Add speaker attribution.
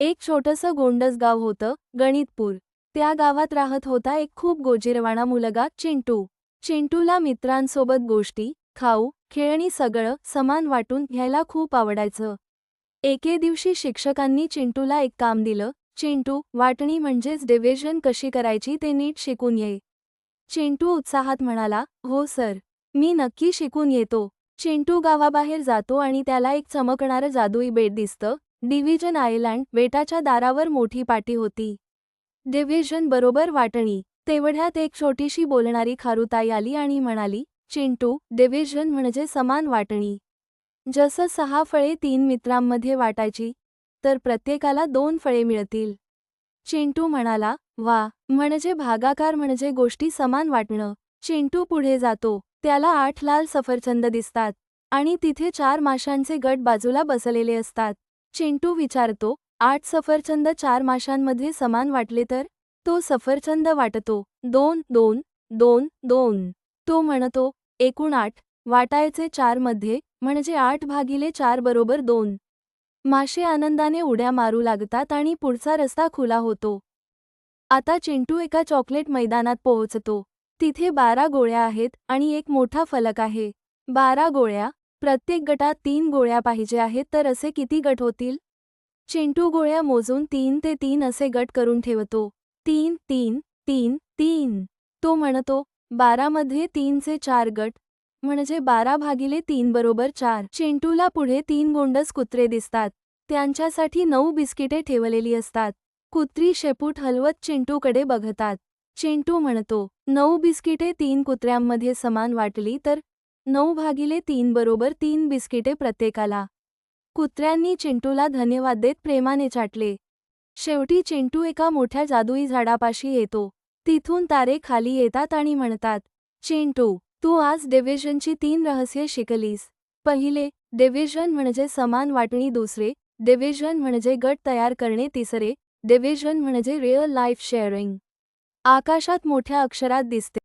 Speaker 1: एक छोटंसं गोंडस गाव होतं, गणितपूर. त्या गावात राहत होता एक खूप गोजिरवाणा मुलगा, चिंटू. चिंटूला मित्रांसोबत गोष्टी, खाऊ, खेळणी सगळं समान वाटून घ्यायला खूप आवडायचं. एके दिवशी शिक्षकांनी चिंटूला एक काम दिलं, चिंटू, वाटणी म्हणजेच डिव्हिजन कशी करायची ते नीट शिकून ये. चिंटू उत्साहात म्हणाला, हो सर. मी नक्की शिकून येतो. चिंटू गावाबाहेर जातो आणि त्याला एक चमकणारं जादुई बेट दिसतं. डिव्हिजन आयलँड बेटाच्या दारावर मोठी पाटी होती. डिव्हिजन बरोबर वाटणी. तेवढ्यात एक छोटीशी बोलणारी खारुताई आली आणि म्हणाली, चिंटू, डिव्हिजन म्हणजे समान वाटणी. जसं 6 फळे 3 मित्रांमध्ये वाटायची, तर प्रत्येकाला 2 फळे मिळतील. चिंटू म्हणाला, वा, म्हणजे भागाकार म्हणजे गोष्टी समान वाटणं. चिंटू पुढे जातो. त्याला 8 लाल सफरचंद दिसतात आणि तिथे 4 माशांचे गट बाजूला बसलेले असतात. चिंटू विचारतो, 8 सफरचंद 4 माशांमध्ये समान वाटले तर? तो सफरचंद वाटतो. 2, 2, 2, 2. तो म्हणतो, एकूण 8, वाटायचे 4 मध्ये, म्हणजे 8 भागिले 4 बरोबर 2. मासे आनंदाने उड्या मारू लागतात आणि पुढचा रस्ता खुला होतो. आता चिंटू एका चॉकलेट मैदानात पोहोचतो. तिथे 12 गोळ्या आहेत आणि एक मोठा फलक आहे. 12 गोळ्या, प्रत्येक गटात 3 गोळ्या पाहिजे आहेत, तर असे किती गट होतील? चिंटू गोळ्या मोजून 3 ते 3 असे गट करून ठेवतो. 3, 3, 3, 3. तो म्हणतो, 12 मध्ये 3 चे 4 गट, म्हणजे 12 भागिले 3 बरोबर 4. चिंटूला पुढे 3 गोंडस कुत्रे दिसतात. त्यांच्यासाठी 9 बिस्किटे ठेवलेली असतात. कुत्री शेपूट हलवत चिंटूकडे बघतात. चिंटू म्हणतो, 9 बिस्किटे 3 कुत्र्यांमध्ये समान वाटली तर 9 भागिले 3 बरोबर 3 बिस्किटे प्रत्येकाला. कुत्र्यांनी चिंटूला धन्यवाद देत प्रेमाने चाटले. शेवटी चिंटू एका मोठ्या जादुई झाडापाशी येतो. तिथून तारे खाली येतात आणि म्हणतात, चिंटू, तू आज डिव्हिजनची 3 रहस्ये शिकलीस. पहिले, डिव्हिजन म्हणजे समान वाटणी. दुसरे, डिव्हिजन म्हणजे गट तयार करणे. तिसरे, डिव्हिजन म्हणजे रिअल लाईफ शेअरिंग. आकाशात मोठ्या अक्षरात दिसते.